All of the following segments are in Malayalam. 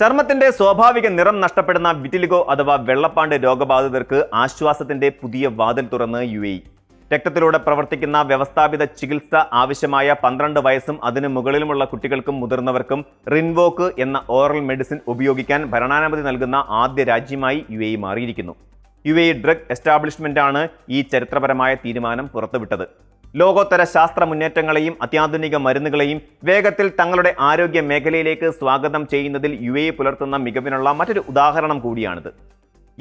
ചർമ്മത്തിന്റെ സ്വാഭാവിക നിറം നഷ്ടപ്പെടുന്ന വിറ്റിലിഗോ അഥവാ വെള്ളപ്പാണ്ട് രോഗബാധിതർക്ക് ആശ്വാസത്തിന്റെ പുതിയ വാതിൽ തുറന്ന് UAE. രക്തത്തിലൂടെ പ്രവർത്തിക്കുന്ന വ്യവസ്ഥാപിത ചികിത്സ ആവശ്യമായ 12 വയസ്സും അതിനു മുകളിലുമുള്ള കുട്ടികൾക്കും മുതിർന്നവർക്കും റിൻവോക്ക് എന്ന ഓറൽ മെഡിസിൻ ഉപയോഗിക്കാൻ ഭരണാനുമതി നൽകുന്ന ആദ്യ രാജ്യമായി UAE മാറിയിരിക്കുന്നു. UAE ഡ്രഗ് എസ്റ്റാബ്ലിഷ്മെന്റ് ആണ് ഈ ചരിത്രപരമായ തീരുമാനം പുറത്തുവിട്ടത്. ലോകോത്തര ശാസ്ത്ര മുന്നേറ്റങ്ങളെയും അത്യാധുനിക മരുന്നുകളെയും വേഗത്തിൽ തങ്ങളുടെ ആരോഗ്യ മേഖലയിലേക്ക് സ്വാഗതം ചെയ്യുന്നതിൽ UAE പുലർത്തുന്ന മികവിനുള്ള മറ്റൊരു ഉദാഹരണം കൂടിയാണിത്.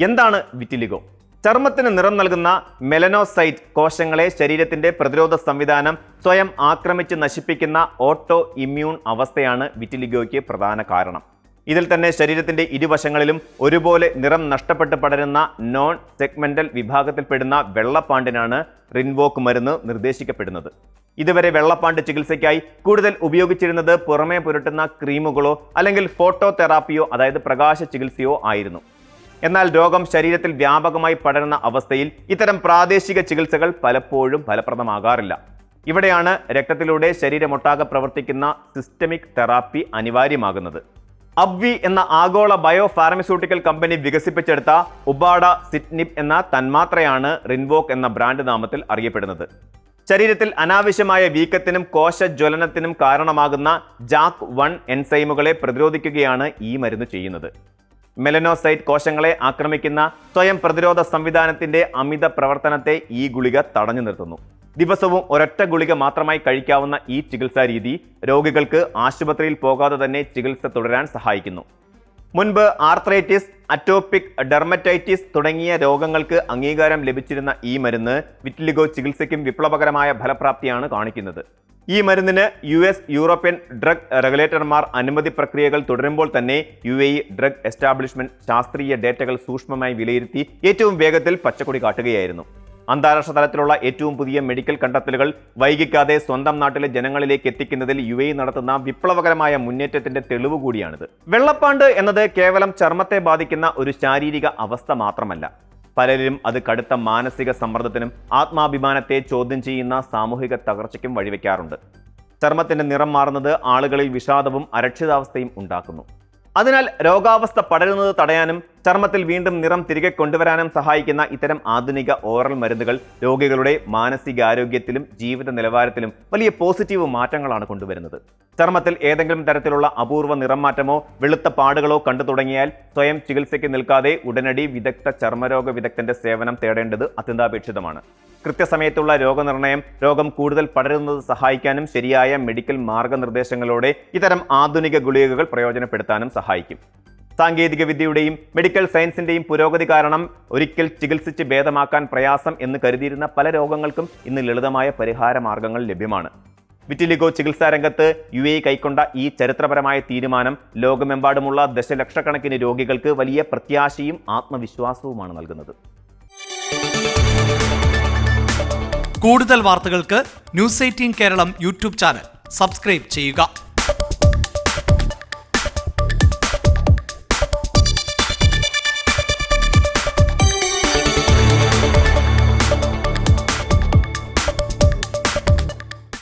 എന്താണ് വിറ്റിലിഗോ? ചർമ്മത്തിന് നിറം നൽകുന്ന മെലനോസൈറ്റ് കോശങ്ങളെ ശരീരത്തിന്റെ പ്രതിരോധ സംവിധാനം സ്വയം ആക്രമിച്ച് നശിപ്പിക്കുന്ന ഓട്ടോ ഇമ്മ്യൂൺ അവസ്ഥയാണ് വിറ്റിലിഗോയ്ക്ക് പ്രധാന കാരണം. ഇതിൽ തന്നെ ശരീരത്തിന്റെ ഇരുവശങ്ങളിലും ഒരുപോലെ നിറം നഷ്ടപ്പെട്ട് പടരുന്ന നോൺ സെഗ്മെന്റൽ വിഭാഗത്തിൽപ്പെടുന്ന വെള്ളപ്പാണ്ടിനാണ് റിൻവോക്ക് മരുന്ന് നിർദ്ദേശിക്കപ്പെടുന്നത്. ഇതുവരെ വെള്ളപ്പാണ്ട് ചികിത്സയ്ക്കായി കൂടുതൽ ഉപയോഗിച്ചിരുന്നത് പുറമേ പുരട്ടുന്ന ക്രീമുകളോ അല്ലെങ്കിൽ ഫോട്ടോ തെറാപ്പിയോ അതായത് പ്രകാശ ചികിത്സയോ ആയിരുന്നു. എന്നാൽ രോഗം ശരീരത്തിൽ വ്യാപകമായി പടരുന്ന അവസ്ഥയിൽ ഇത്തരം പ്രാദേശിക ചികിത്സകൾ പലപ്പോഴും ഫലപ്രദമാകാറില്ല. ഇവിടെയാണ് രക്തത്തിലൂടെ ശരീരമൊട്ടാകെ പ്രവർത്തിക്കുന്ന സിസ്റ്റമിക് തെറാപ്പി അനിവാര്യമാകുന്നത്. അബ്വി എന്ന ആഗോള ബയോ ഫാർമസ്യൂട്ടിക്കൽ കമ്പനി വികസിപ്പിച്ചെടുത്ത ഉബാഡ സിറ്റ്നിബ് എന്ന തന്മാത്രയാണ് റിൻവോക്ക് എന്ന ബ്രാൻഡ് നാമത്തിൽ അറിയപ്പെടുന്നത്. ശരീരത്തിൽ അനാവശ്യമായ വീക്കത്തിനും കോശജ്വലനത്തിനും കാരണമാകുന്ന JAK1 എൻസൈമുകളെ പ്രതിരോധിക്കുകയാണ് ഈ മരുന്ന് ചെയ്യുന്നത്. മെലനോസൈറ്റ് കോശങ്ങളെ ആക്രമിക്കുന്ന സ്വയം പ്രതിരോധ സംവിധാനത്തിന്റെ അമിത പ്രവർത്തനത്തെ ഈ ഗുളിക തടഞ്ഞു നിർത്തുന്നു. ദിവസവും ഒരൊറ്റ ഗുളിക മാത്രമായി കഴിക്കാവുന്ന ഈ ചികിത്സാ രീതി രോഗികൾക്ക് ആശുപത്രിയിൽ പോകാതെ തന്നെ ചികിത്സ തുടരാൻ സഹായിക്കുന്നു. മുൻപ് ആർത്രൈറ്റിസ്, അറ്റോപിക് ഡെർമറ്റൈറ്റിസ് തുടങ്ങിയ രോഗങ്ങൾക്ക് അംഗീകാരം ലഭിച്ചിരുന്ന ഈ മരുന്ന് വിറ്റിലിഗോ ചികിത്സയ്ക്കും വിപ്ലവകരമായ ഫലപ്രാപ്തിയാണ് കാണിക്കുന്നത്. ഈ മരുന്നിന് US യൂറോപ്യൻ ഡ്രഗ് റെഗുലേറ്റർമാർ അനുമതി പ്രക്രിയകൾ തുടരുമ്പോൾ തന്നെ UAE ഡ്രഗ് എസ്റ്റാബ്ലിഷ്മെന്റ് ശാസ്ത്രീയ ഡേറ്റകൾ സൂക്ഷ്മമായി വിലയിരുത്തി ഏറ്റവും വേഗത്തിൽ പച്ചക്കൊടി കാട്ടുകയായിരുന്നു. അന്താരാഷ്ട്ര തലത്തിലുള്ള ഏറ്റവും പുതിയ മെഡിക്കൽ കണ്ടെത്തലുകൾ വൈകിക്കാതെ സ്വന്തം നാട്ടിലെ ജനങ്ങളിലേക്ക് എത്തിക്കുന്നതിൽ UAE നടത്തുന്ന വിപ്ലവകരമായ മുന്നേറ്റത്തിന്റെ തെളിവ് കൂടിയാണിത്. വെള്ളപ്പാണ്ട് എന്നത് കേവലം ചർമ്മത്തെ ബാധിക്കുന്ന ഒരു ശാരീരിക അവസ്ഥ മാത്രമല്ല. പലരിലും അത് കടുത്ത മാനസിക സമ്മർദ്ദത്തിനും ആത്മാഭിമാനത്തെ ചോദ്യം ചെയ്യുന്ന സാമൂഹിക തകർച്ചയ്ക്കും വഴിവെക്കാറുണ്ട്. ചർമ്മത്തിന്റെ നിറം മാറുന്നത് ആളുകളിൽ വിഷാദവും അരക്ഷിതാവസ്ഥയും ഉണ്ടാക്കുന്നു. അതിനാൽ രോഗാവസ്ഥ പടരുന്നത് തടയാനും ചർമ്മത്തിൽ വീണ്ടും നിറം തിരികെ കൊണ്ടുവരാനും സഹായിക്കുന്ന ഇത്തരം ആധുനിക ഓറൽ മരുന്നുകൾ രോഗികളുടെ മാനസികാരോഗ്യത്തിലും ജീവിത നിലവാരത്തിലും വലിയ പോസിറ്റീവ് മാറ്റങ്ങളാണ് കൊണ്ടുവരുന്നത്. ചർമ്മത്തിൽ ഏതെങ്കിലും തരത്തിലുള്ള അപൂർവ നിറം മാറ്റമോ വെളുത്ത പാടുകളോ കണ്ടു തുടങ്ങിയാൽ സ്വയം ചികിത്സയ്ക്ക് നിൽക്കാതെ ഉടനടി വിദഗ്ധ ചർമ്മരോഗ വിദഗ്ധന്റെ സേവനം തേടേണ്ടത് അത്യന്താപേക്ഷിതമാണ്. കൃത്യസമയത്തുള്ള രോഗനിർണയം രോഗം കൂടുതൽ പടരുന്നത് സഹായിക്കാനും ശരിയായ മെഡിക്കൽ മാർഗനിർദ്ദേശങ്ങളോടെ ഇത്തരം ആധുനിക ഗുളികകൾ പ്രയോജനപ്പെടുത്താനും സഹായിക്കും. സാങ്കേതിക വിദ്യയുടെയും മെഡിക്കൽ സയൻസിന്റെയും പുരോഗതി കാരണം ഒരിക്കൽ ചികിത്സിച്ച് ഭേദമാക്കാൻ പ്രയാസം എന്ന് കരുതിയിരുന്ന പല രോഗങ്ങൾക്കും ഇന്ന് ലളിതമായ പരിഹാര മാർഗങ്ങൾ ലഭ്യമാണ്. വിറ്റിലിഗോ ചികിത്സാ രംഗത്ത് UAE കൈക്കൊണ്ട ഈ ചരിത്രപരമായ തീരുമാനം ലോകമെമ്പാടുമുള്ള ദശലക്ഷക്കണക്കിന് രോഗികൾക്ക് വലിയ പ്രത്യാശയും ആത്മവിശ്വാസവുമാണ് നൽകുന്നത്. കൂടുതൽ വാർത്തകൾക്ക് News 18 Keralam YouTube channel subscribe ചെയ്യുക.